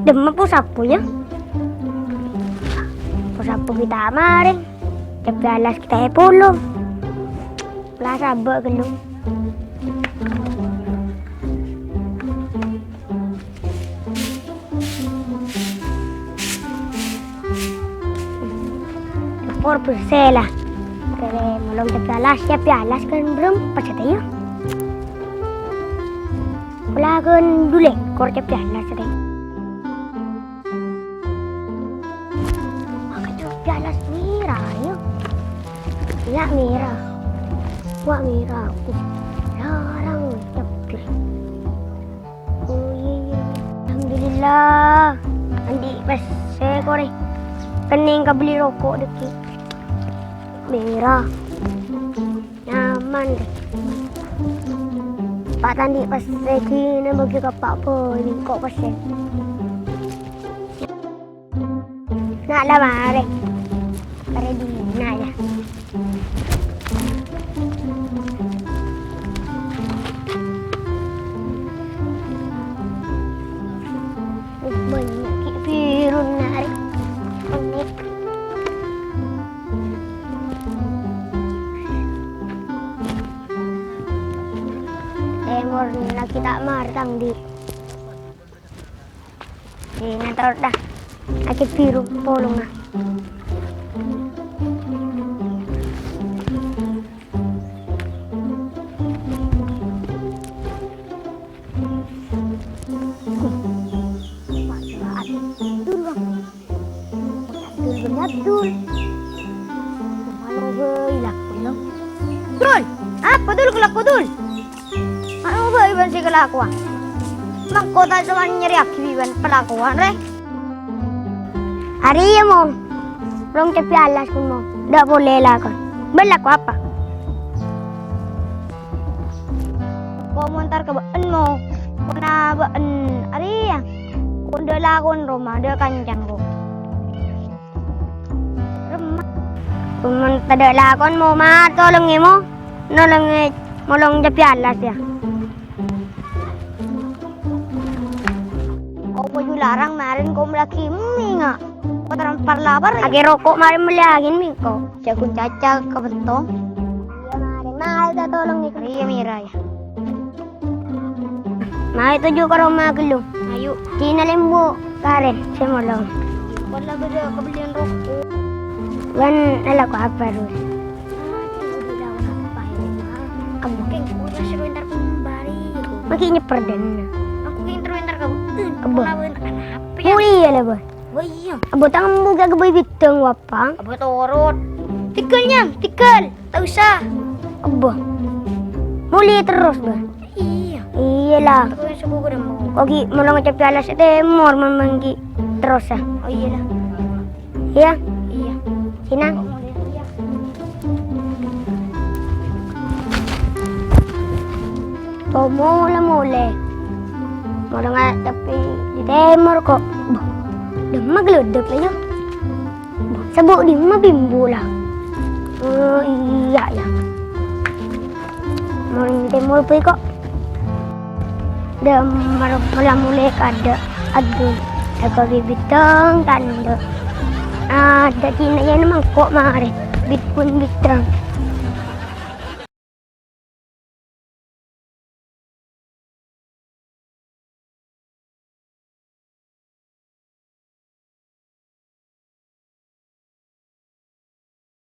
Demam po sapo ya. Po sapo kita kemarin. Tapi alas kita pulo. Wala saba galo. Por pusela. Kere mulong tapi alas kan belum pacataya. Wala kan dule kor tapi alas tadi. Tapi alas mira yo. Ya mira. Wah mira. Larang tapi. Oh iya. Alhamdulillah. Andi pas saya kore. Kening ka beli rokok deki. Merah nyaman deh. Pak tadi pas seki na bagi kapak po ini kok pas nak lah mare kare di na ya. Banyak virun nari unik. Na kita martang di natar dah akit biru polong na Abdul Dul, apa dul kelaku dul? Ano ba iban si kalakuan? Magkota sa nyeri akibiban palakuan re. Ariya mo. Rong tapi alas ko mo. Da boleh lakon. Balak ko apa? Komentar ke baan mo. Kuna baan ariya. Kung da lakon Roma, da kanjang ko. Kung tada lakon mo, matolong mo. Nolong molong tapi alas ya. Kau ju larang marin kau melaki mi nga. Kau terampar lapar. Agi rokok marin meliagin mi kau. Jagun caca ke bentong. Iya marin mahal dah tolong ni. Iya mira ya. Mahal itu juga rumah gelu. Ayo. Cina lembu karen saya molong. Kalau beda kebelian rokok. Wan ala ko apa rus. Kamu keng punya sebentar kembali. Makanya perden. Interwentar ka abo oh iya lah boy. Oh iya abo tangan mo gagaboy bitang wapang abo torot tikalnya tikal tak usah abo muli terus ba iya iyalah ako yung subuko na mo ogi mo lang at pialas ete mor mamanggi terus ah oh iyalah iya iya sinang tomo la mole. Kalau nggak tapi di temor kok, demam geluduk aja. Sebut di mah bimbo lah. Oh iya ya. Mau di temor pergi kok. Demam malam mulai kada. Aduh, aku bibitang tanda. Ada Cina yang memang kok mari. Bit pun bitang.